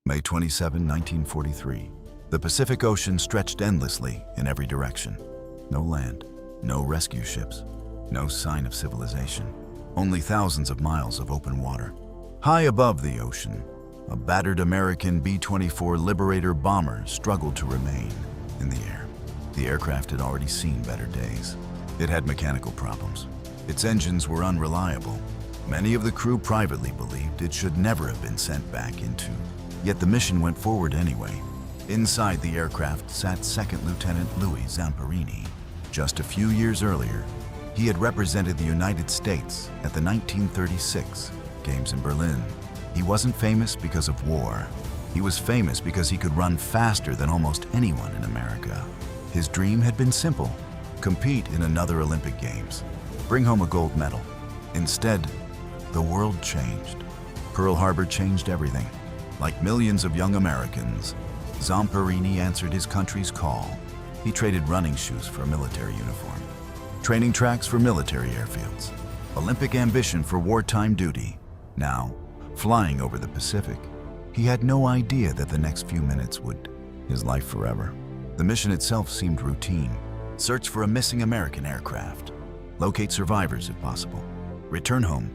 May 27, 1943. The Pacific Ocean stretched endlessly in every direction. No land, no rescue ships, no sign of civilization. Only thousands of miles of open water. High above the ocean, a battered American B-24 Liberator bomber struggled to remain in the air. The aircraft had already seen better days. It had mechanical problems. Its engines were unreliable. Many of the crew privately believed it should never have been sent back into. Yet the mission went forward anyway. Inside the aircraft sat Second Lieutenant Louis Zamperini. Just a few years earlier, he had represented the United States at the 1936 Games in Berlin. He wasn't famous because of war. He was famous because he could run faster than almost anyone in America. His dream had been simple: compete in another Olympic Games, bring home a gold medal. Instead, the world changed. Pearl Harbor changed everything. Like millions of young Americans, Zamperini answered his country's call. He traded running shoes for a military uniform, training tracks for military airfields, Olympic ambition for wartime duty. Now, flying over the Pacific, he had no idea that the next few minutes would his life forever. The mission itself seemed routine. Search for a missing American aircraft. Locate survivors if possible. Return home.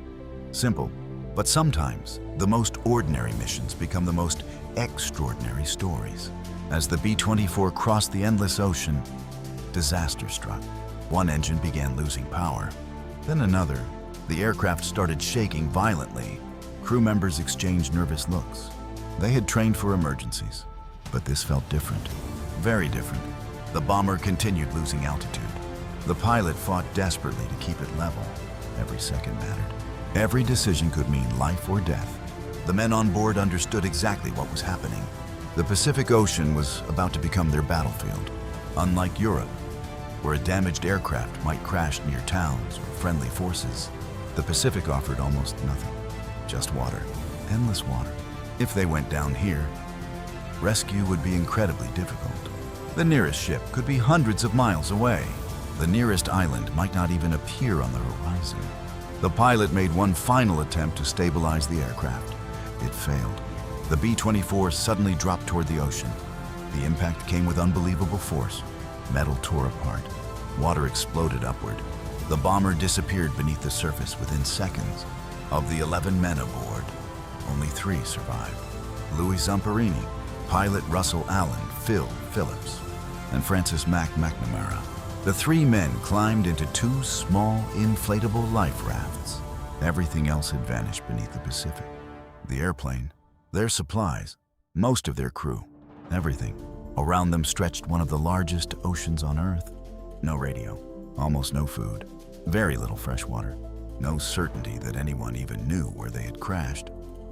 Simple. But sometimes, the most ordinary missions become the most extraordinary stories. As the B-24 crossed the endless ocean, disaster struck. One engine began losing power, then another. The aircraft started shaking violently. Crew members exchanged nervous looks. They had trained for emergencies, but this felt different. Very different. The bomber continued losing altitude. The pilot fought desperately to keep it level. Every second mattered. Every decision could mean life or death. The men on board understood exactly what was happening. The Pacific Ocean was about to become their battlefield. Unlike Europe, where a damaged aircraft might crash near towns or friendly forces, the Pacific offered almost nothing. Just water. Endless water. If they went down here, rescue would be incredibly difficult. The nearest ship could be hundreds of miles away. The nearest island might not even appear on the horizon. The pilot made one final attempt to stabilize the aircraft. It failed. The B-24 suddenly dropped toward the ocean. The impact came with unbelievable force. Metal tore apart. Water exploded upward. The bomber disappeared beneath the surface within seconds. Of the 11 men aboard, only 3 survived. Louis Zamperini, pilot Russell Allen, Phil Phillips, and Francis McNamara. The 3 men climbed into 2 small, inflatable life rafts. Everything else had vanished beneath the Pacific. The airplane, their supplies, most of their crew, everything. Around them stretched one of the largest oceans on Earth. No radio, almost no food, very little fresh water. No certainty that anyone even knew where they had crashed.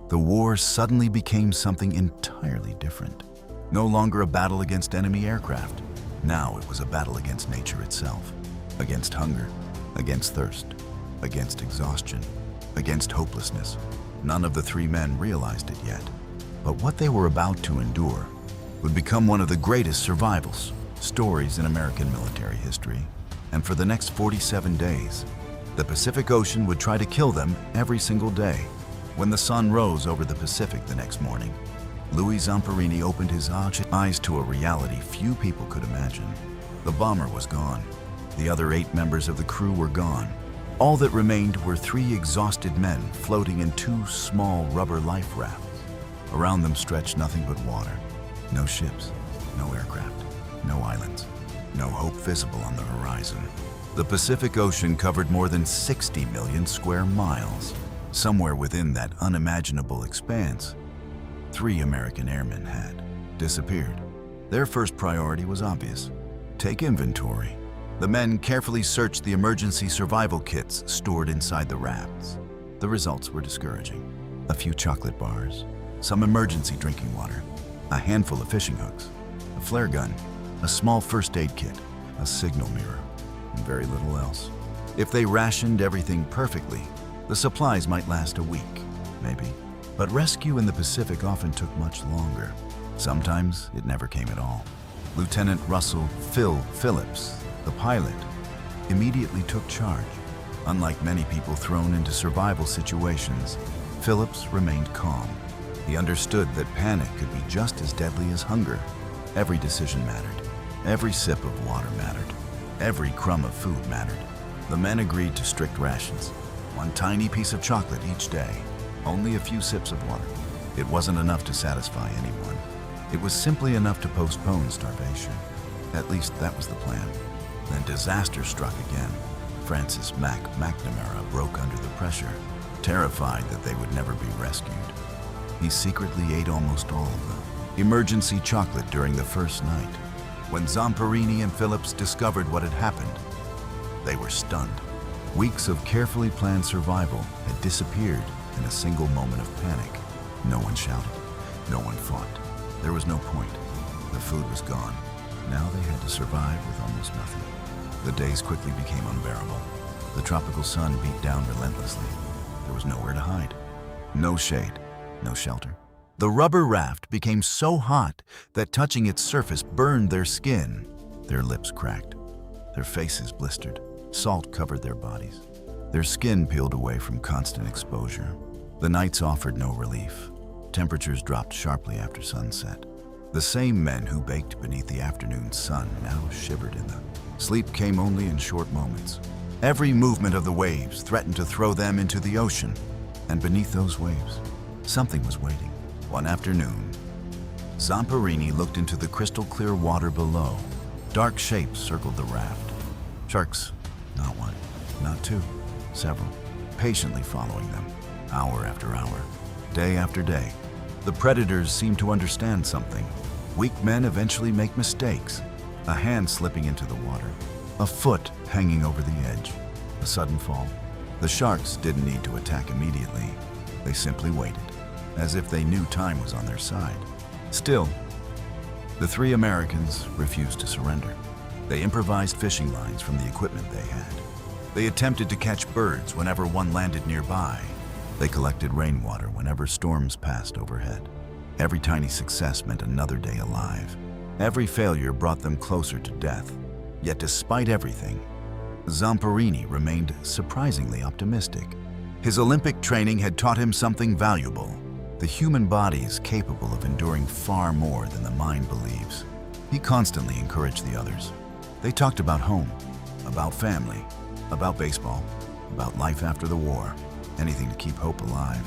The war suddenly became something entirely different. No longer a battle against enemy aircraft. Now it was a battle against nature itself, against hunger, against thirst, against exhaustion, against hopelessness. None of the 3 men realized it yet, but what they were about to endure would become one of the greatest survival stories in American military history. And for the next 47 days, the Pacific Ocean would try to kill them every single day. When the sun rose over the Pacific the next morning, Louis Zamperini opened his eyes to a reality few people could imagine. The bomber was gone. The other 8 members of the crew were gone. All that remained were 3 exhausted men floating in 2 small rubber life rafts. Around them stretched nothing but water. No ships, no aircraft, no islands, no hope visible on the horizon. The Pacific Ocean covered more than 60 million square miles. Somewhere within that unimaginable expanse, 3 American airmen had disappeared. Their first priority was obvious: take inventory. The men carefully searched the emergency survival kits stored inside the rafts. The results were discouraging. A few chocolate bars, some emergency drinking water, a handful of fishing hooks, a flare gun, a small first aid kit, a signal mirror, and very little else. If they rationed everything perfectly, the supplies might last a week, maybe. But rescue in the Pacific often took much longer. Sometimes it never came at all. Lieutenant Russell Phil Phillips, the pilot, immediately took charge. Unlike many people thrown into survival situations, Phillips remained calm. He understood that panic could be just as deadly as hunger. Every decision mattered. Every sip of water mattered. Every crumb of food mattered. The men agreed to strict rations. One tiny piece of chocolate each day. Only a few sips of water. It wasn't enough to satisfy anyone. It was simply enough to postpone starvation. At least that was the plan. Then disaster struck again. Francis McNamara broke under the pressure, terrified that they would never be rescued. He secretly ate almost all of the emergency chocolate during the first night. When Zamperini and Phillips discovered what had happened, they were stunned. Weeks of carefully planned survival had disappeared in a single moment of panic. No one shouted. No one fought. There was no point. The food was gone. Now they had to survive with almost nothing. The days quickly became unbearable. The tropical sun beat down relentlessly. There was nowhere to hide. No shade, no shelter. The rubber raft became so hot that touching its surface burned their skin. Their lips cracked. Their faces blistered. Salt covered their bodies. Their skin peeled away from constant exposure. The nights offered no relief. Temperatures dropped sharply after sunset. The same men who baked beneath the afternoon sun now shivered in them. Sleep came only in short moments. Every movement of the waves threatened to throw them into the ocean. And beneath those waves, something was waiting. One afternoon, Zamperini looked into the crystal-clear water below. Dark shapes circled the raft. Sharks, not one, not two, several, patiently following them, hour after hour, day after day. The predators seemed to understand something. Weak men eventually make mistakes. A hand slipping into the water, a foot hanging over the edge, a sudden fall. The sharks didn't need to attack immediately. They simply waited, as if they knew time was on their side. Still, the three Americans refused to surrender. They improvised fishing lines from the equipment they had. They attempted to catch birds whenever one landed nearby. They collected rainwater whenever storms passed overhead. Every tiny success meant another day alive. Every failure brought them closer to death. Yet despite everything, Zamperini remained surprisingly optimistic. His Olympic training had taught him something valuable. The human body is capable of enduring far more than the mind believes. He constantly encouraged the others. They talked about home, about family, about baseball, about life after the war, anything to keep hope alive.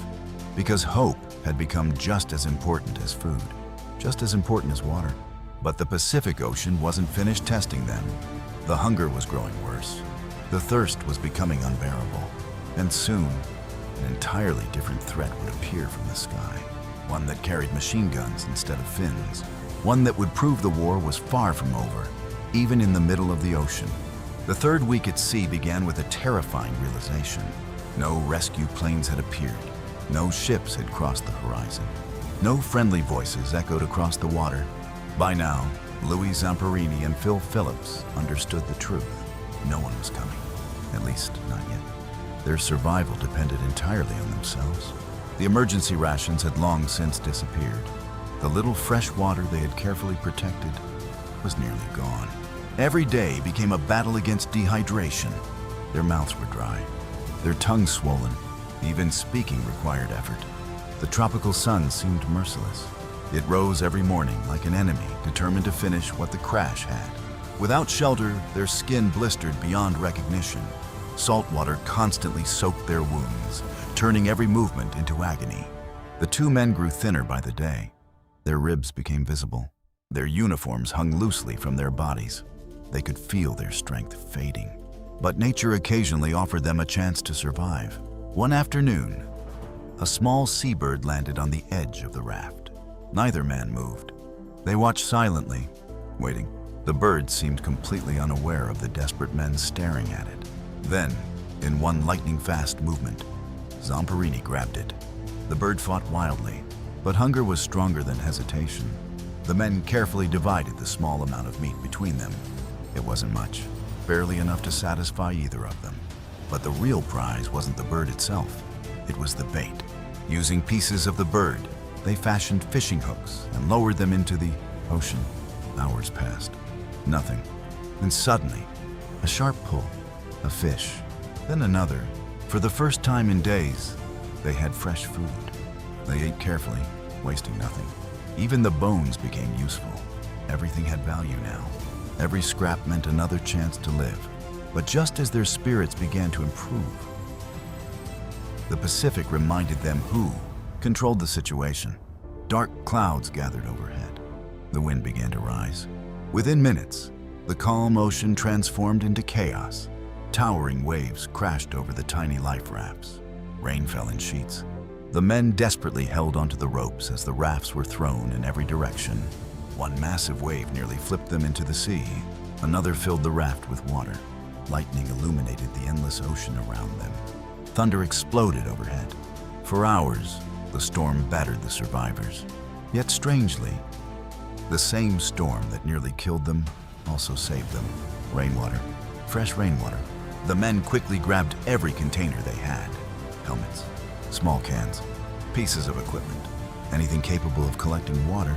Because hope had become just as important as food, just as important as water. But the Pacific Ocean wasn't finished testing them. The hunger was growing worse. The thirst was becoming unbearable. And soon, an entirely different threat would appear from the sky. One that carried machine guns instead of fins. One that would prove the war was far from over, even in the middle of the ocean. The third week at sea began with a terrifying realization. No rescue planes had appeared. No ships had crossed the horizon. No friendly voices echoed across the water. By now, Louis Zamperini and Phil Phillips understood the truth. No one was coming, at least not yet. Their survival depended entirely on themselves. The emergency rations had long since disappeared. The little fresh water they had carefully protected was nearly gone. Every day became a battle against dehydration. Their mouths were dry, their tongues swollen. Even speaking required effort. The tropical sun seemed merciless. It rose every morning like an enemy determined to finish what the crash had. Without shelter, their skin blistered beyond recognition. Salt water constantly soaked their wounds, turning every movement into agony. The two men grew thinner by the day. Their ribs became visible. Their uniforms hung loosely from their bodies. They could feel their strength fading. But nature occasionally offered them a chance to survive. One afternoon, a small seabird landed on the edge of the raft. Neither man moved. They watched silently, waiting. The bird seemed completely unaware of the desperate men staring at it. Then, in one lightning-fast movement, Zamperini grabbed it. The bird fought wildly, but hunger was stronger than hesitation. The men carefully divided the small amount of meat between them. It wasn't much, barely enough to satisfy either of them. But the real prize wasn't the bird itself. It was the bait. Using pieces of the bird, they fashioned fishing hooks and lowered them into the ocean. Hours passed. Nothing. And suddenly, a sharp pull, a fish, then another. For the first time in days, they had fresh food. They ate carefully, wasting nothing. Even the bones became useful. Everything had value now. Every scrap meant another chance to live. But just as their spirits began to improve, the Pacific reminded them who controlled the situation. Dark clouds gathered overhead. The wind began to rise. Within minutes, the calm ocean transformed into chaos. Towering waves crashed over the tiny life rafts. Rain fell in sheets. The men desperately held onto the ropes as the rafts were thrown in every direction. One massive wave nearly flipped them into the sea. Another filled the raft with water. Lightning illuminated the endless ocean around them. Thunder exploded overhead. For hours, the storm battered the survivors. Yet strangely, the same storm that nearly killed them also saved them. Rainwater, fresh rainwater. The men quickly grabbed every container they had. Helmets, small cans, pieces of equipment, anything capable of collecting water.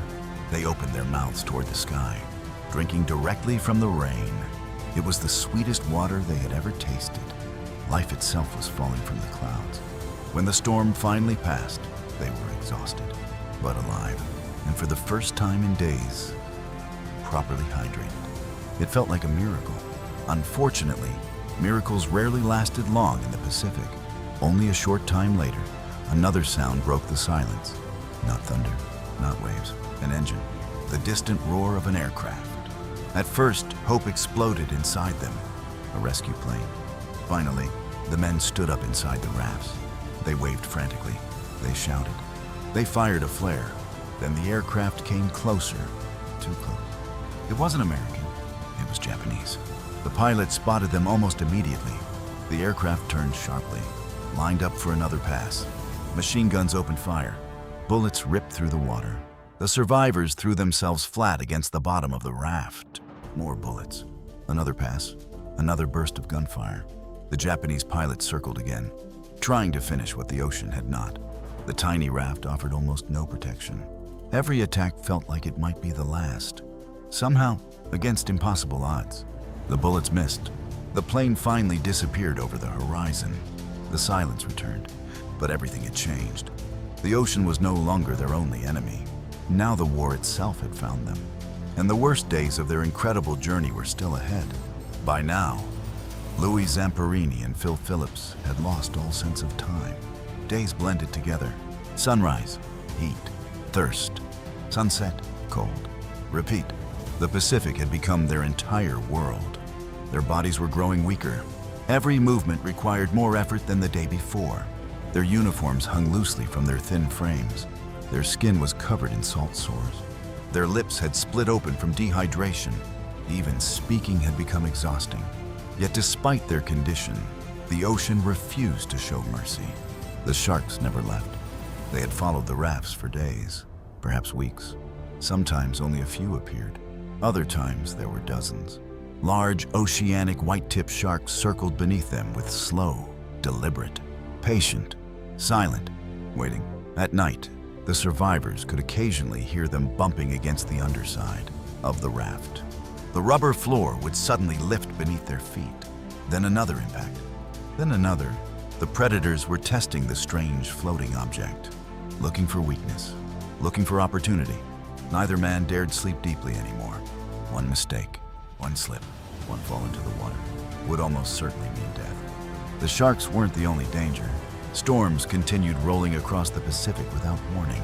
They opened their mouths toward the sky, drinking directly from the rain. It was the sweetest water they had ever tasted. Life itself was falling from the clouds. When the storm finally passed, they were exhausted, but alive, and for the first time in days, properly hydrated. It felt like a miracle. Unfortunately, miracles rarely lasted long in the Pacific. Only a short time later, another sound broke the silence. Not thunder, not waves, an engine, the distant roar of an aircraft. At first, hope exploded inside them, a rescue plane. Finally, the men stood up inside the rafts. They waved frantically. They shouted. They fired a flare. Then the aircraft came closer, too close. It wasn't American. It was Japanese. The pilot spotted them almost immediately. The aircraft turned sharply, lined up for another pass. Machine guns opened fire. Bullets ripped through the water. The survivors threw themselves flat against the bottom of the raft. More bullets. Another pass. Another burst of gunfire. The Japanese pilot circled again, trying to finish what the ocean had not. The tiny raft offered almost no protection. Every attack felt like it might be the last. Somehow, against impossible odds, the bullets missed. The plane finally disappeared over the horizon. The silence returned, but everything had changed. The ocean was no longer their only enemy. Now the war itself had found them, and the worst days of their incredible journey were still ahead. By now, Louis Zamperini and Phil Phillips had lost all sense of time. Days blended together. Sunrise, heat, thirst. Sunset, cold. Repeat. The Pacific had become their entire world. Their bodies were growing weaker. Every movement required more effort than the day before. Their uniforms hung loosely from their thin frames. Their skin was covered in salt sores. Their lips had split open from dehydration. Even speaking had become exhausting. Yet despite their condition, the ocean refused to show mercy. The sharks never left. They had followed the rafts for days, perhaps weeks. Sometimes only a few appeared. Other times there were dozens. Large oceanic white-tipped sharks circled beneath them with slow, deliberate, patient, silent, waiting. At night, the survivors could occasionally hear them bumping against the underside of the raft. The rubber floor would suddenly lift beneath their feet. Then another impact. Then another. The predators were testing the strange floating object, looking for weakness, looking for opportunity. Neither man dared sleep deeply anymore. One mistake, one slip, one fall into the water would almost certainly mean death. The sharks weren't the only danger. Storms continued rolling across the Pacific without warning.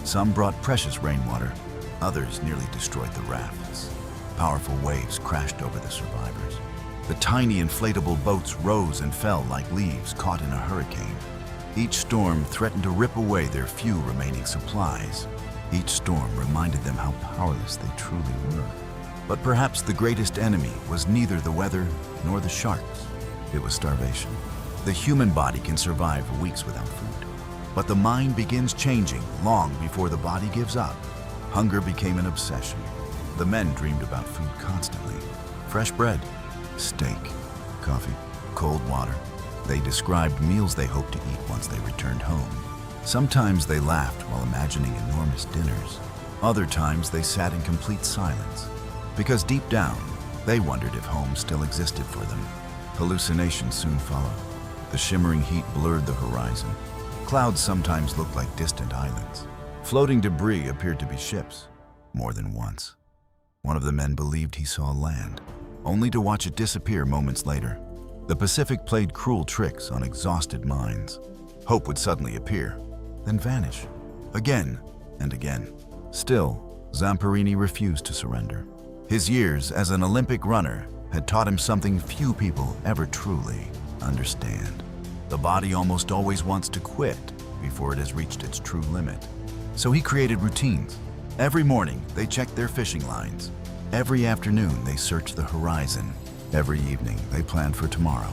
Some brought precious rainwater. Others nearly destroyed the rafts. Powerful waves crashed over the survivors. The tiny inflatable boats rose and fell like leaves caught in a hurricane. Each storm threatened to rip away their few remaining supplies. Each storm reminded them how powerless they truly were. But perhaps the greatest enemy was neither the weather nor the sharks. It was starvation. The human body can survive weeks without food. But the mind begins changing long before the body gives up. Hunger became an obsession. The men dreamed about food constantly. Fresh bread, steak, coffee, cold water. They described meals they hoped to eat once they returned home. Sometimes they laughed while imagining enormous dinners. Other times they sat in complete silence, because deep down, they wondered if home still existed for them. Hallucinations soon followed. The shimmering heat blurred the horizon. Clouds sometimes looked like distant islands. Floating debris appeared to be ships, more than once. One of the men believed he saw land, only to watch it disappear moments later. The Pacific played cruel tricks on exhausted minds. Hope would suddenly appear, then vanish, again and again. Still, Zamperini refused to surrender. His years as an Olympic runner had taught him something few people ever truly understand. The body almost always wants to quit before it has reached its true limit. So he created routines. Every morning, they checked their fishing lines. Every afternoon, they searched the horizon. Every evening, they planned for tomorrow.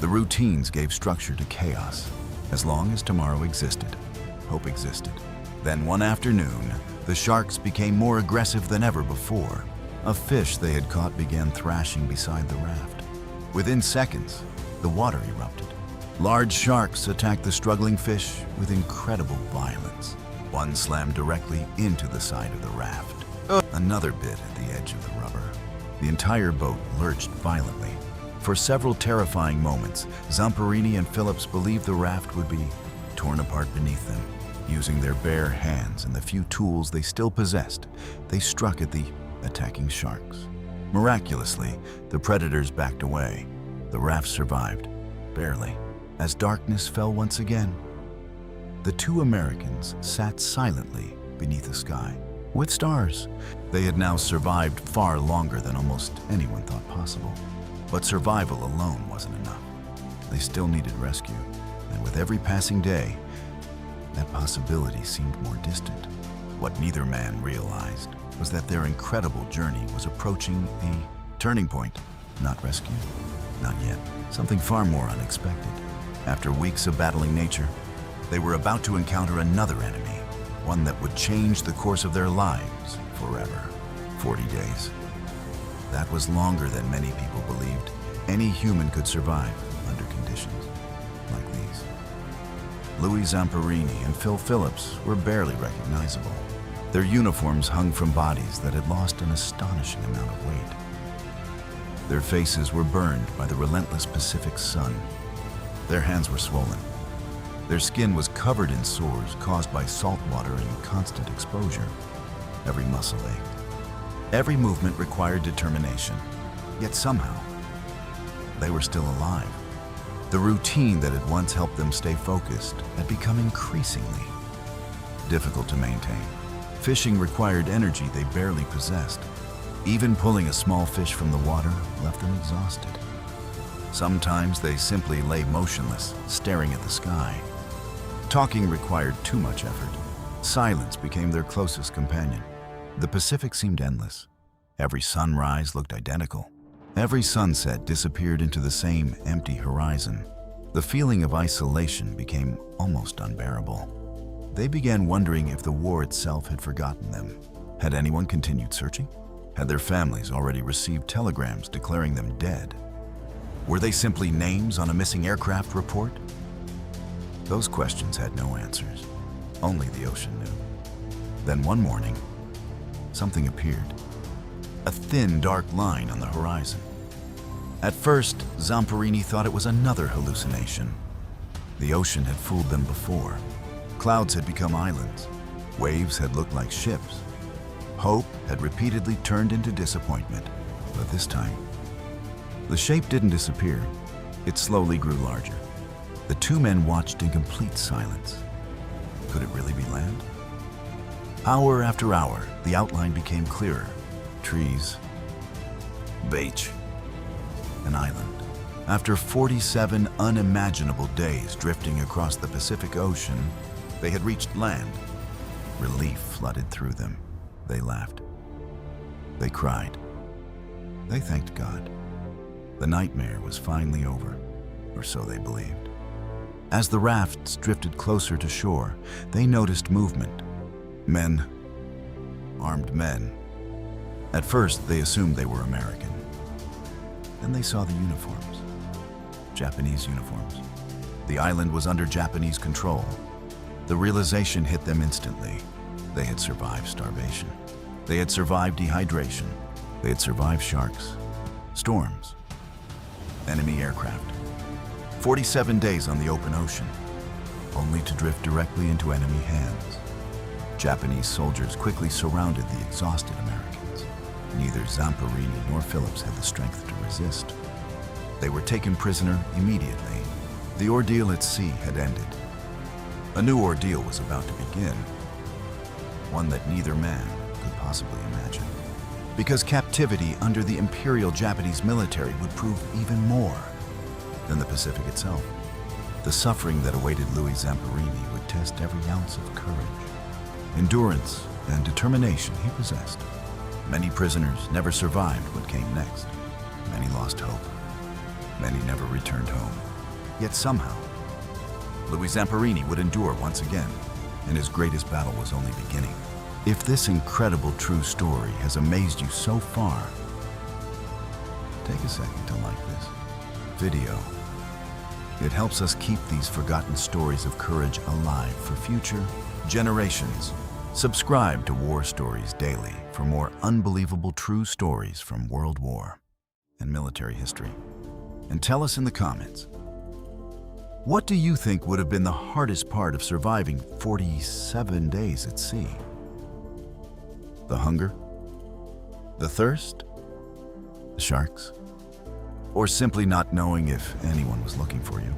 The routines gave structure to chaos. As long as tomorrow existed, hope existed. Then one afternoon, the sharks became more aggressive than ever before. A fish they had caught began thrashing beside the raft. Within seconds, the water erupted. Large sharks attacked the struggling fish with incredible violence. One slammed directly into the side of the raft. Another bit at the edge of the rubber. The entire boat lurched violently. For several terrifying moments, Zamperini and Phillips believed the raft would be torn apart beneath them. Using their bare hands and the few tools they still possessed, they struck at the attacking sharks. Miraculously, the predators backed away. The raft survived, barely. As darkness fell once again, the two Americans sat silently beneath a sky with stars. They had now survived far longer than almost anyone thought possible. But survival alone wasn't enough. They still needed rescue, and with every passing day, that possibility seemed more distant. What neither man realized was that their incredible journey was approaching a turning point. Not rescue, not yet. Something far more unexpected. After weeks of battling nature, they were about to encounter another enemy, one that would change the course of their lives forever. 40 days. That was longer than many people believed any human could survive under conditions like these. Louis Zamperini and Phil Phillips were barely recognizable. Their uniforms hung from bodies that had lost an astonishing amount of weight. Their faces were burned by the relentless Pacific sun. Their hands were swollen. Their skin was covered in sores caused by salt water and constant exposure. Every muscle ached. Every movement required determination. Yet somehow, they were still alive. The routine that had once helped them stay focused had become increasingly difficult to maintain. Fishing required energy they barely possessed. Even pulling a small fish from the water left them exhausted. Sometimes they simply lay motionless, staring at the sky. Talking required too much effort. Silence became their closest companion. The Pacific seemed endless. Every sunrise looked identical. Every sunset disappeared into the same empty horizon. The feeling of isolation became almost unbearable. They began wondering if the war itself had forgotten them. Had anyone continued searching? Had their families already received telegrams declaring them dead? Were they simply names on a missing aircraft report? Those questions had no answers. Only the ocean knew. Then one morning, something appeared. A thin, dark line on the horizon. At first, Zamperini thought it was another hallucination. The ocean had fooled them before. Clouds had become islands. Waves had looked like ships. Hope had repeatedly turned into disappointment. But this time, the shape didn't disappear. It slowly grew larger. The two men watched in complete silence. Could it really be land? Hour after hour, the outline became clearer. Trees, beach, an island. After 47 unimaginable days drifting across the Pacific Ocean, they had reached land. Relief flooded through them. They laughed. They cried. They thanked God. The nightmare was finally over, or so they believed. As the rafts drifted closer to shore, they noticed movement. Men, armed men. At first, they assumed they were American. Then they saw the uniforms. Japanese uniforms. The island was under Japanese control. The realization hit them instantly. They had survived starvation. They had survived dehydration. They had survived sharks, storms, enemy aircraft. 47 days on the open ocean, only to drift directly into enemy hands. Japanese soldiers quickly surrounded the exhausted Americans. Neither Zamperini nor Phillips had the strength to resist. They were taken prisoner immediately. The ordeal at sea had ended. A new ordeal was about to begin, one that neither man could possibly imagine. Because captivity under the Imperial Japanese military would prove even more than the Pacific itself. The suffering that awaited Louis Zamperini would test every ounce of courage, endurance, and determination he possessed. Many prisoners never survived what came next. Many lost hope. Many never returned home. Yet somehow, Louis Zamperini would endure once again, and his greatest battle was only beginning. If this incredible true story has amazed you so far, take a second to like this video. It helps us keep these forgotten stories of courage alive for future generations. Subscribe to War Stories Daily for more unbelievable true stories from World War and military history. And tell us in the comments, what do you think would have been the hardest part of surviving 47 days at sea? The hunger? The thirst? The sharks? Or simply not knowing if anyone was looking for you?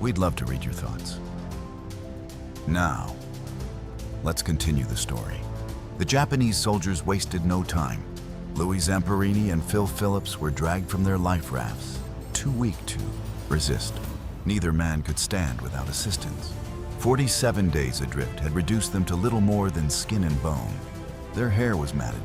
We'd love to read your thoughts. Now, let's continue the story. The Japanese soldiers wasted no time. Louis Zamperini and Phil Phillips were dragged from their life rafts, too weak to resist. Neither man could stand without assistance. 47 days adrift had reduced them to little more than skin and bone. Their hair was matted.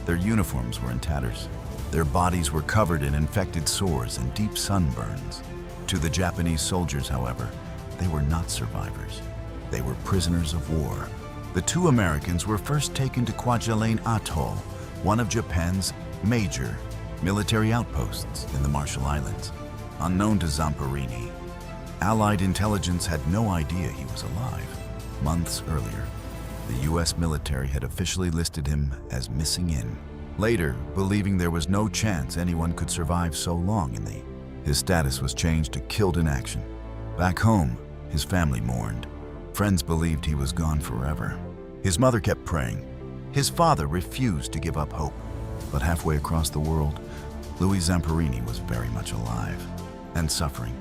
Their uniforms were in tatters. Their bodies were covered in infected sores and deep sunburns. To the Japanese soldiers, however, they were not survivors. They were prisoners of war. The two Americans were first taken to Kwajalein Atoll, one of Japan's major military outposts in the Marshall Islands. Unknown to Zamperini, Allied intelligence had no idea he was alive. Months earlier, the U.S. military had officially listed him as missing in. Later, believing there was no chance anyone could survive so long in the, his status was changed to killed in action. Back home, his family mourned. Friends believed he was gone forever. His mother kept praying. His father refused to give up hope. But halfway across the world, Louis Zamperini was very much alive and suffering.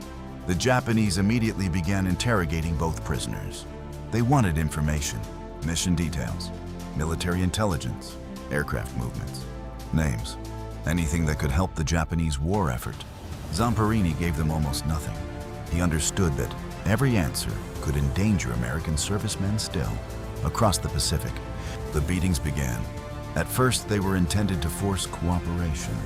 The Japanese immediately began interrogating both prisoners. They wanted information, mission details, military intelligence, aircraft movements, names, anything that could help the Japanese war effort. Zamperini gave them almost nothing. He understood that every answer could endanger American servicemen still. Across the Pacific, the beatings began. At first, they were intended to force cooperation.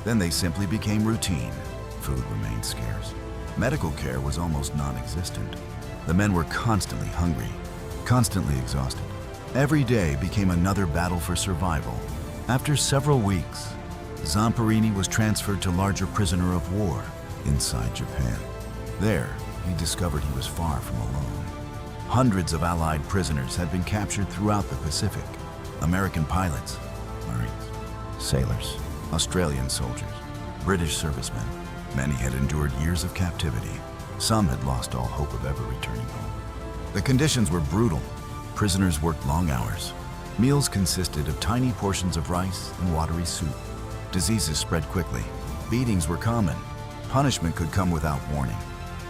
Then they simply became routine. Food remained scarce. Medical care was almost non-existent. The men were constantly hungry, constantly exhausted. Every day became another battle for survival. After several weeks, Zamperini was transferred to larger prisoner of war inside Japan. There, he discovered he was far from alone. Hundreds of Allied prisoners had been captured throughout the Pacific. American pilots, Marines, sailors, Australian soldiers, British servicemen. Many had endured years of captivity. Some had lost all hope of ever returning home. The conditions were brutal. Prisoners worked long hours. Meals consisted of tiny portions of rice and watery soup. Diseases spread quickly. Beatings were common. Punishment could come without warning.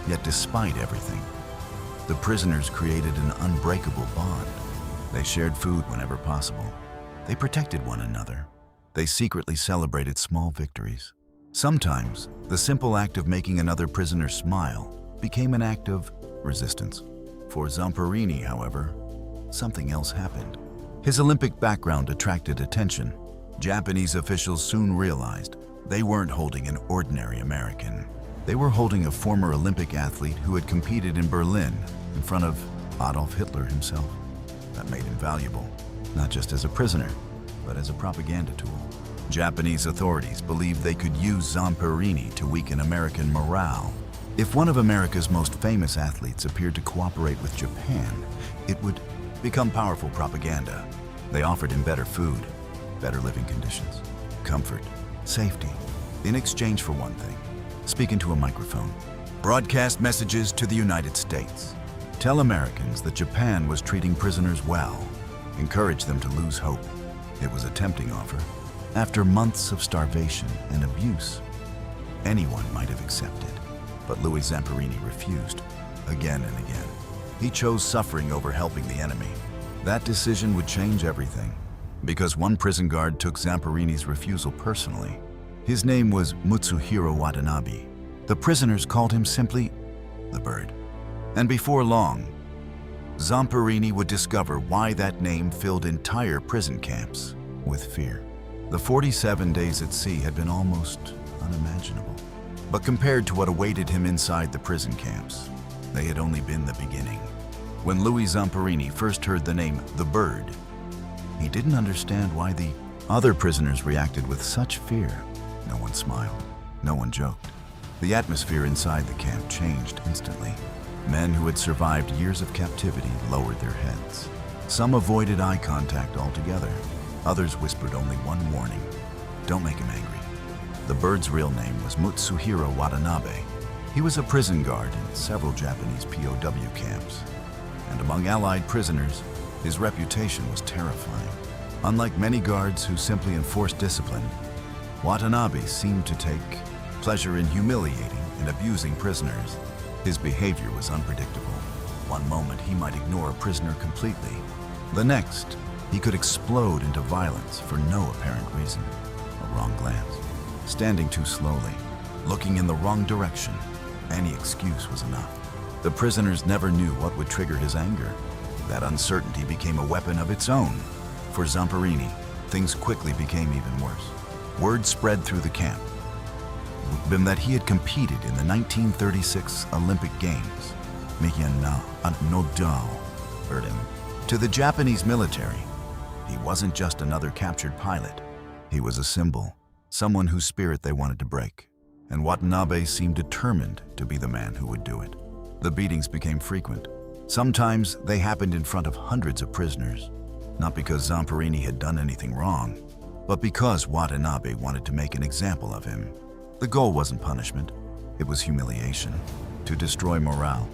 Yet despite everything, the prisoners created an unbreakable bond. They shared food whenever possible. They protected one another. They secretly celebrated small victories. Sometimes, the simple act of making another prisoner smile became an act of resistance. For Zamperini, however, something else happened. His Olympic background attracted attention. Japanese officials soon realized they weren't holding an ordinary American. They were holding a former Olympic athlete who had competed in Berlin in front of Adolf Hitler himself. That made him valuable, not just as a prisoner, but as a propaganda tool. Japanese authorities believed they could use Zamperini to weaken American morale. If one of America's most famous athletes appeared to cooperate with Japan, it would become powerful propaganda. They offered him better food, better living conditions, comfort, safety, in exchange for one thing: speak into a microphone, broadcast messages to the United States. Tell Americans that Japan was treating prisoners well. Encourage them to lose hope. It was a tempting offer. After months of starvation and abuse, anyone might have accepted. But Louis Zamperini refused, again and again. He chose suffering over helping the enemy. That decision would change everything, because one prison guard took Zamperini's refusal personally. His name was Mutsuhiro Watanabe. The prisoners called him simply the Bird. And before long, Zamperini would discover why that name filled entire prison camps with fear. The 47 days at sea had been almost unimaginable. But compared to what awaited him inside the prison camps, they had only been the beginning. When Louis Zamperini first heard the name the Bird, he didn't understand why the other prisoners reacted with such fear. No one smiled. No one joked. The atmosphere inside the camp changed instantly. Men who had survived years of captivity lowered their heads. Some avoided eye contact altogether. Others whispered only one warning: don't make him angry. The Bird's real name was Mutsuhiro Watanabe. He was a prison guard in several Japanese POW camps. And among Allied prisoners, his reputation was terrifying. Unlike many guards who simply enforced discipline, Watanabe seemed to take pleasure in humiliating and abusing prisoners. His behavior was unpredictable. One moment he might ignore a prisoner completely. The next, he could explode into violence for no apparent reason. A wrong glance, standing too slowly, looking in the wrong direction. Any excuse was enough. The prisoners never knew what would trigger his anger. That uncertainty became a weapon of its own. For Zamperini, things quickly became even worse. Word spread through the camp that he had competed in the 1936 Olympic Games. To the Japanese military, he wasn't just another captured pilot. He was a symbol, someone whose spirit they wanted to break. And Watanabe seemed determined to be the man who would do it. The beatings became frequent. Sometimes they happened in front of hundreds of prisoners, not because Zamperini had done anything wrong, but because Watanabe wanted to make an example of him. The goal wasn't punishment, it was humiliation, to destroy morale,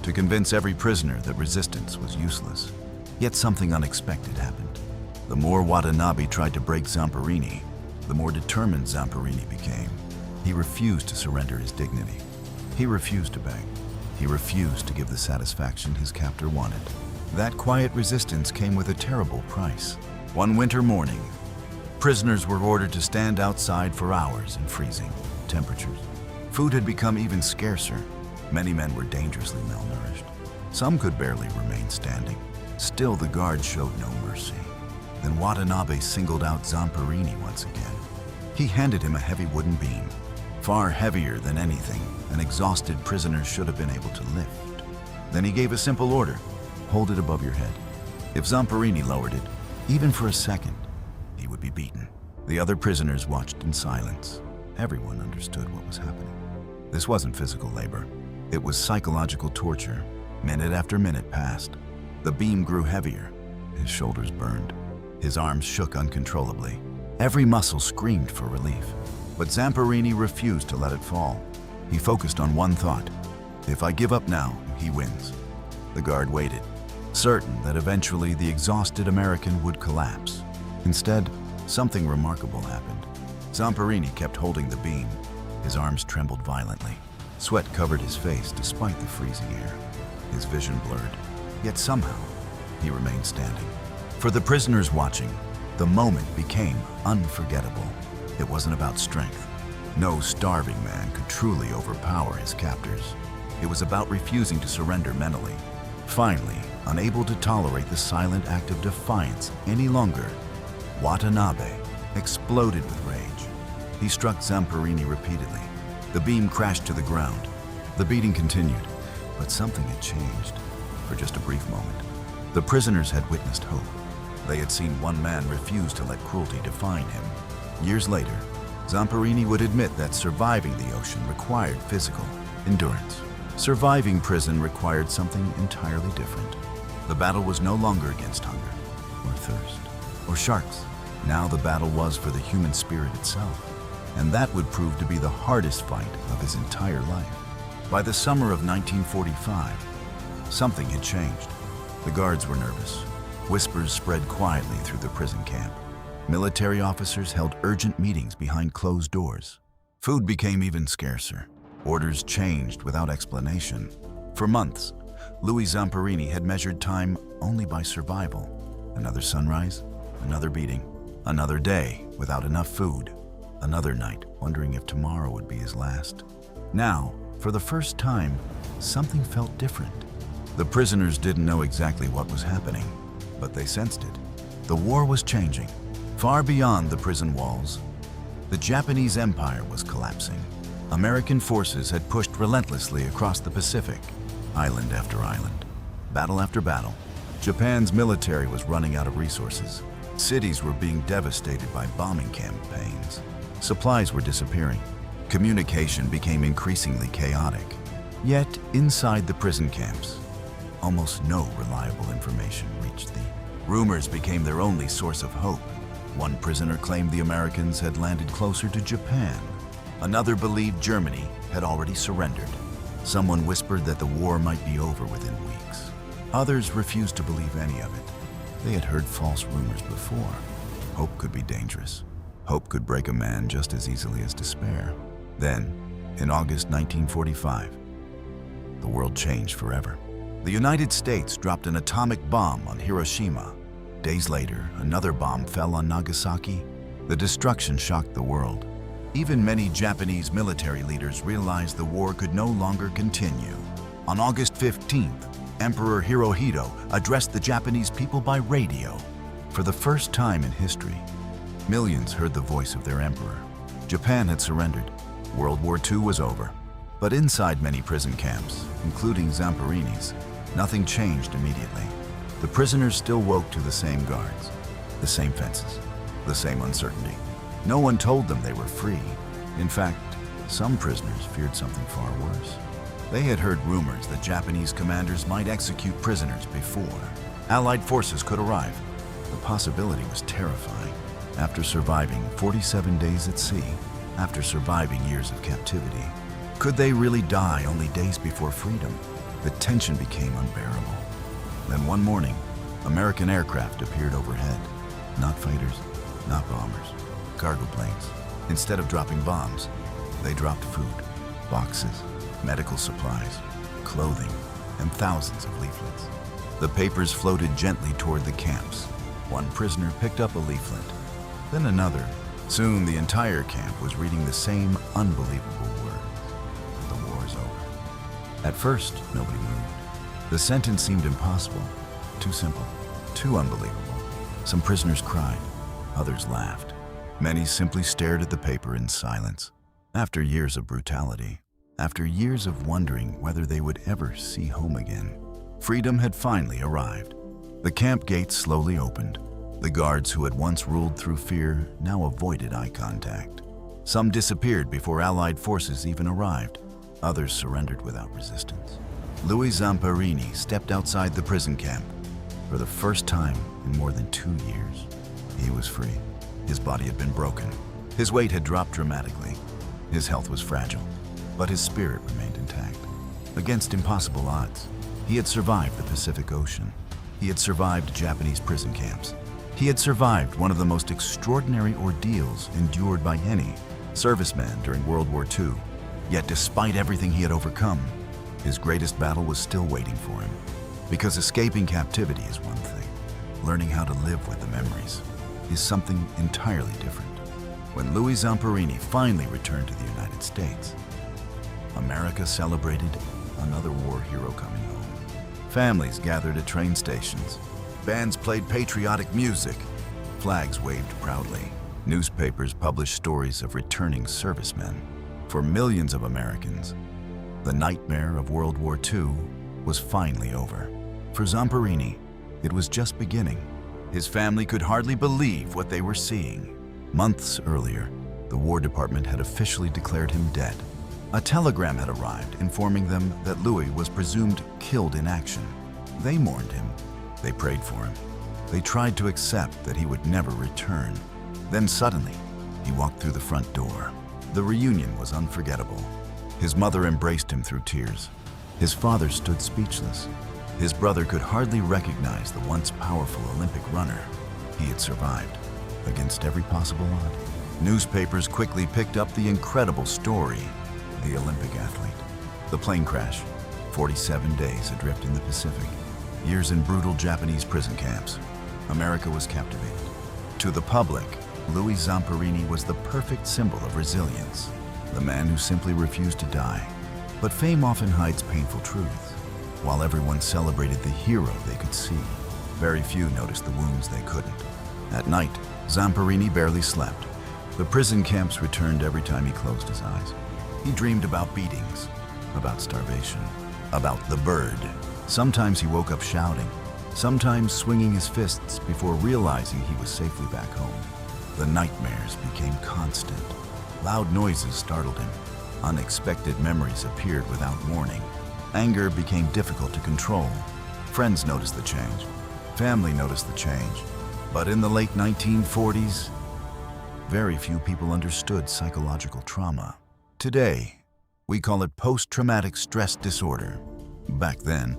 to convince every prisoner that resistance was useless. Yet something unexpected happened. The more Watanabe tried to break Zamperini, the more determined Zamperini became. He refused to surrender his dignity. He refused to beg. He refused to give the satisfaction his captor wanted. That quiet resistance came with a terrible price. One winter morning, prisoners were ordered to stand outside for hours in freezing temperatures. Food had become even scarcer. Many men were dangerously malnourished. Some could barely remain standing. Still, the guards showed no mercy. Then Watanabe singled out Zamperini once again. He handed him a heavy wooden beam, far heavier than anything an exhausted prisoner should have been able to lift. Then he gave a simple order: hold it above your head. If Zamperini lowered it, even for a second, he would be beaten. The other prisoners watched in silence. Everyone understood what was happening. This wasn't physical labor. It was psychological torture. Minute after minute passed. The beam grew heavier. His shoulders burned. His arms shook uncontrollably. Every muscle screamed for relief. But Zamperini refused to let it fall. He focused on one thought: if I give up now, he wins. The guard waited, certain that eventually the exhausted American would collapse. Instead, something remarkable happened. Zamperini kept holding the beam. His arms trembled violently. Sweat covered his face despite the freezing air. His vision blurred. Yet somehow, he remained standing. For the prisoners watching, the moment became unforgettable. It wasn't about strength. No starving man could truly overpower his captors. It was about refusing to surrender mentally. Finally, unable to tolerate the silent act of defiance any longer, Watanabe exploded with rage. He struck Zamperini repeatedly. The beam crashed to the ground. The beating continued, but something had changed. For just a brief moment, the prisoners had witnessed hope. They had seen one man refuse to let cruelty define him. Years later, Zamperini would admit that surviving the ocean required physical endurance. Surviving prison required something entirely different. The battle was no longer against hunger, or thirst, or sharks. Now the battle was for the human spirit itself, and that would prove to be the hardest fight of his entire life. By the summer of 1945, Something had changed. The guards were nervous. Whispers spread quietly through the prison camp. Military officers held urgent meetings behind closed doors. Food became even scarcer. Orders changed without explanation. For months, Louis Zamperini had measured time only by survival. Another sunrise, another beating, another day without enough food, another night wondering if tomorrow would be his last. Now, for the first time, something felt different. The prisoners didn't know exactly what was happening, but they sensed it. The war was changing. Far beyond the prison walls, the Japanese Empire was collapsing. American forces had pushed relentlessly across the Pacific, island after island, battle after battle. Japan's military was running out of resources. Cities were being devastated by bombing campaigns. Supplies were disappearing. Communication became increasingly chaotic. Yet, inside the prison camps, almost no reliable information reached them. Rumors became their only source of hope. One prisoner claimed the Americans had landed closer to Japan. Another believed Germany had already surrendered. Someone whispered that the war might be over within weeks. Others refused to believe any of it. They had heard false rumors before. Hope could be dangerous. Hope could break a man just as easily as despair. Then, in August 1945, the world changed forever. The United States dropped an atomic bomb on Hiroshima. Days later, another bomb fell on Nagasaki. The destruction shocked the world. Even many Japanese military leaders realized the war could no longer continue. On August 15th, Emperor Hirohito addressed the Japanese people by radio. For the first time in history, millions heard the voice of their emperor. Japan had surrendered. World War II was over. But inside many prison camps, including Zamperini's, nothing changed immediately. The prisoners still woke to the same guards, the same fences, the same uncertainty. No one told them they were free. In fact, some prisoners feared something far worse. They had heard rumors that Japanese commanders might execute prisoners before Allied forces could arrive. The possibility was terrifying. After surviving 47 days at sea, after surviving years of captivity, could they really die only days before freedom? The tension became unbearable. Then one morning, American aircraft appeared overhead. Not fighters, not bombers, cargo planes. Instead of dropping bombs, they dropped food, boxes, medical supplies, clothing, and thousands of leaflets. The papers floated gently toward the camps. One prisoner picked up a leaflet, then another. Soon the entire camp was reading the same unbelievable words. The war is over. At first, nobody moved. The sentence seemed impossible, too simple, too unbelievable. Some prisoners cried, others laughed. Many simply stared at the paper in silence. After years of brutality, after years of wondering whether they would ever see home again, freedom had finally arrived. The camp gates slowly opened. The guards who had once ruled through fear now avoided eye contact. Some disappeared before Allied forces even arrived. Others surrendered without resistance. Louis Zamperini stepped outside the prison camp. For the first time in more than 2 years, he was free. His body had been broken. His weight had dropped dramatically. His health was fragile, but his spirit remained intact. Against impossible odds, he had survived the Pacific Ocean. He had survived Japanese prison camps. He had survived one of the most extraordinary ordeals endured by any serviceman during World War II. Yet despite everything he had overcome, his greatest battle was still waiting for him. Because escaping captivity is one thing. Learning how to live with the memories is something entirely different. When Louis Zamperini finally returned to the United States, America celebrated another war hero coming home. Families gathered at train stations. Bands played patriotic music. Flags waved proudly. Newspapers published stories of returning servicemen. For millions of Americans, the nightmare of World War II was finally over. For Zamperini, it was just beginning. His family could hardly believe what they were seeing. Months earlier, the War Department had officially declared him dead. A telegram had arrived informing them that Louis was presumed killed in action. They mourned him. They prayed for him. They tried to accept that he would never return. Then suddenly, he walked through the front door. The reunion was unforgettable. His mother embraced him through tears. His father stood speechless. His brother could hardly recognize the once powerful Olympic runner. He had survived, against every possible odd. Newspapers quickly picked up the incredible story, the Olympic athlete. The plane crash, 47 days adrift in the Pacific, years in brutal Japanese prison camps. America was captivated. To the public, Louis Zamperini was the perfect symbol of resilience, the man who simply refused to die. But fame often hides painful truths. While everyone celebrated the hero they could see, very few noticed the wounds they couldn't. At night, Zamperini barely slept. The prison camps returned every time he closed his eyes. He dreamed about beatings, about starvation, about the bird. Sometimes he woke up shouting, sometimes swinging his fists before realizing he was safely back home. The nightmares became constant. Loud noises startled him. Unexpected memories appeared without warning. Anger became difficult to control. Friends noticed the change. Family noticed the change. But in the late 1940s, very few people understood psychological trauma. Today, we call it post-traumatic stress disorder. Back then,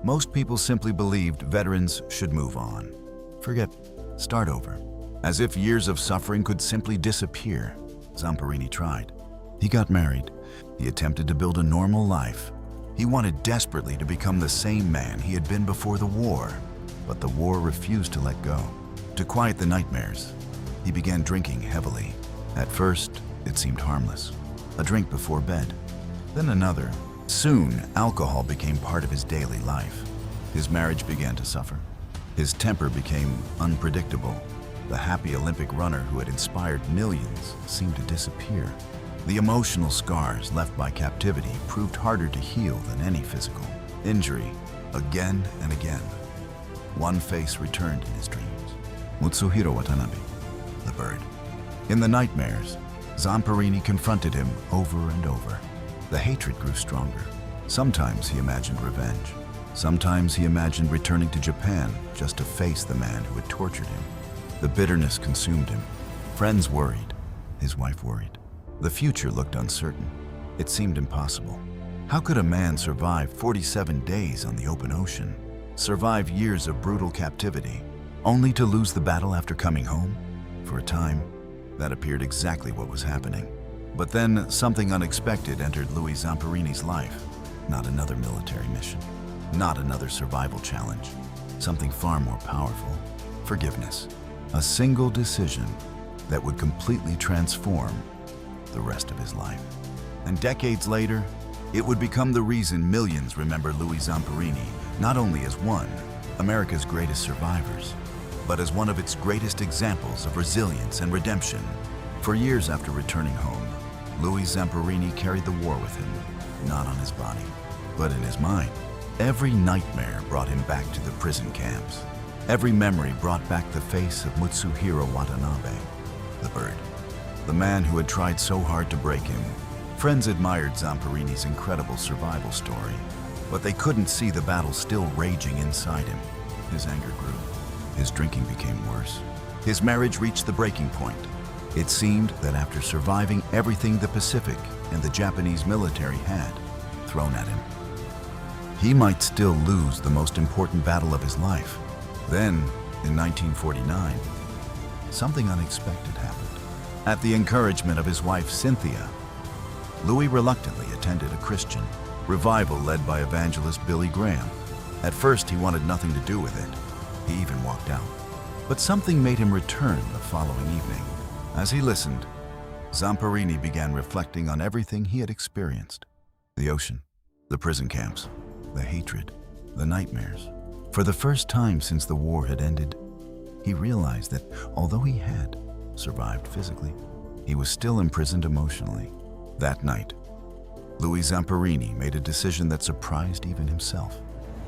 most people simply believed veterans should move on. Forget, start over. As if years of suffering could simply disappear, Zamperini tried. He got married. He attempted to build a normal life. He wanted desperately to become the same man he had been before the war, but the war refused to let go. To quiet the nightmares, he began drinking heavily. At first, it seemed harmless. A drink before bed, then another. Soon, alcohol became part of his daily life. His marriage began to suffer. His temper became unpredictable. The happy Olympic runner who had inspired millions seemed to disappear. The emotional scars left by captivity proved harder to heal than any physical injury. Again and again, one face returned in his dreams. Mutsuhiro Watanabe, the bird. In the nightmares, Zamperini confronted him over and over. The hatred grew stronger. Sometimes he imagined revenge. Sometimes he imagined returning to Japan just to face the man who had tortured him. The bitterness consumed him. Friends worried. His wife worried. The future looked uncertain. It seemed impossible. How could a man survive 47 days on the open ocean, survive years of brutal captivity, only to lose the battle after coming home? For a time, that appeared exactly what was happening. But then something unexpected entered Louis Zamperini's life. Not another military mission, not another survival challenge. Something far more powerful: forgiveness. A single decision that would completely transform the rest of his life. And decades later, it would become the reason millions remember Louis Zamperini, not only as one America's greatest survivors, but as one of its greatest examples of resilience and redemption. For years after returning home, Louis Zamperini carried the war with him, not on his body, but in his mind. Every nightmare brought him back to the prison camps. Every memory brought back the face of Mutsuhiro Watanabe, the bird, the man who had tried so hard to break him. Friends admired Zamperini's incredible survival story, but they couldn't see the battle still raging inside him. His anger grew. His drinking became worse. His marriage reached the breaking point. It seemed that after surviving everything the Pacific and the Japanese military had thrown at him, he might still lose the most important battle of his life. Then, in 1949, something unexpected happened. At the encouragement of his wife, Cynthia, Louis reluctantly attended a Christian revival led by evangelist Billy Graham. At first, he wanted nothing to do with it. He even walked out. But something made him return the following evening. As he listened, Zamperini began reflecting on everything he had experienced: the ocean, the prison camps, the hatred, the nightmares. For the first time since the war had ended, he realized that although he had survived physically, he was still imprisoned emotionally. That night, Louis Zamperini made a decision that surprised even himself.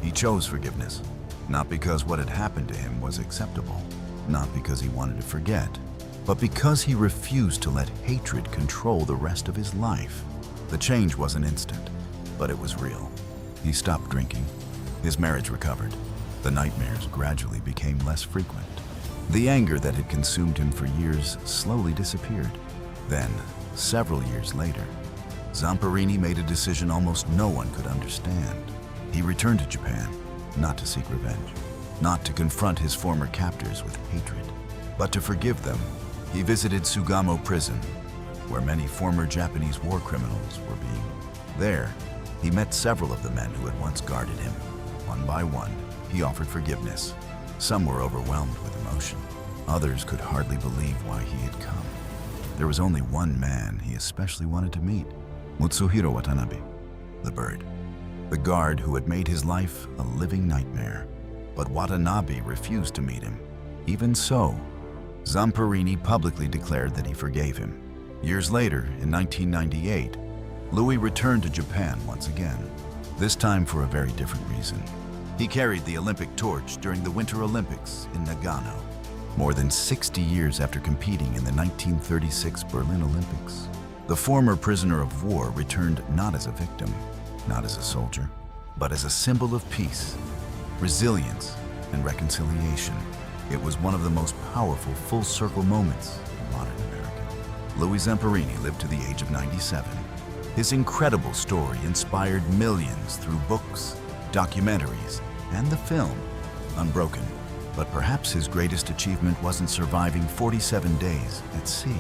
He chose forgiveness, not because what had happened to him was acceptable, not because he wanted to forget, but because he refused to let hatred control the rest of his life. The change wasn't instant, but it was real. He stopped drinking. His marriage recovered. The nightmares gradually became less frequent. The anger that had consumed him for years slowly disappeared. Then, several years later, Zamperini made a decision almost no one could understand. He returned to Japan. not to seek revenge, not to confront his former captors with hatred, but to forgive them. He visited Sugamo prison, where many former Japanese war criminals were being. There, he met several of the men who had once guarded him. One by one, he offered forgiveness. Some were overwhelmed with emotion. Others could hardly believe why he had come. There was only one man he especially wanted to meet, Mutsuhiro Watanabe, the bird, the guard who had made his life a living nightmare. But Watanabe refused to meet him. Even so, Zamperini publicly declared that he forgave him. Years later, in 1998, Louis returned to Japan once again, this time for a very different reason. He carried the Olympic torch during the Winter Olympics in Nagano, more than 60 years after competing in the 1936 Berlin Olympics. The former prisoner of war returned not as a victim, not as a soldier, but as a symbol of peace, resilience, and reconciliation. It was one of the most powerful full-circle moments in modern America. Louis Zamperini lived to the age of 97. His incredible story inspired millions through books, documentaries, and the film Unbroken. But perhaps his greatest achievement wasn't surviving 47 days at sea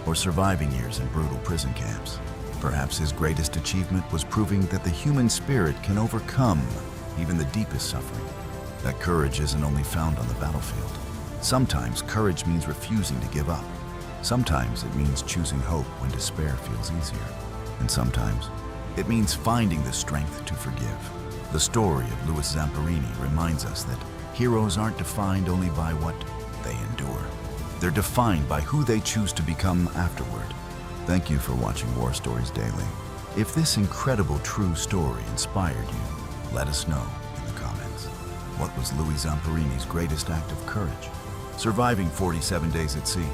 or surviving years in brutal prison camps. Perhaps his greatest achievement was proving that the human spirit can overcome even the deepest suffering. That courage isn't only found on the battlefield. Sometimes courage means refusing to give up. Sometimes it means choosing hope when despair feels easier. And sometimes it means finding the strength to forgive. The story of Louis Zamperini reminds us that heroes aren't defined only by what they endure. They're defined by who they choose to become afterward. Thank you for watching War Stories Daily. If this incredible true story inspired you, let us know in the comments. What was Louis Zamperini's greatest act of courage? Surviving 47 days at sea,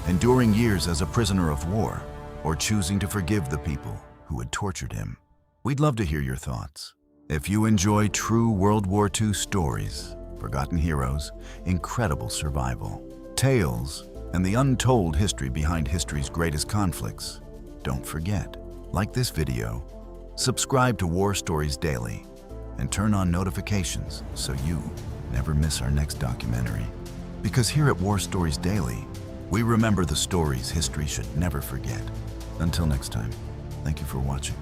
enduring years as a prisoner of war, or choosing to forgive the people who had tortured him? We'd love to hear your thoughts. If you enjoy true World War II stories, forgotten heroes, incredible survival, tales, and the untold history behind history's greatest conflicts, don't forget, like this video, subscribe to War Stories Daily, and turn on notifications so you never miss our next documentary. Because here at War Stories Daily, we remember the stories history should never forget. Until next time, thank you for watching.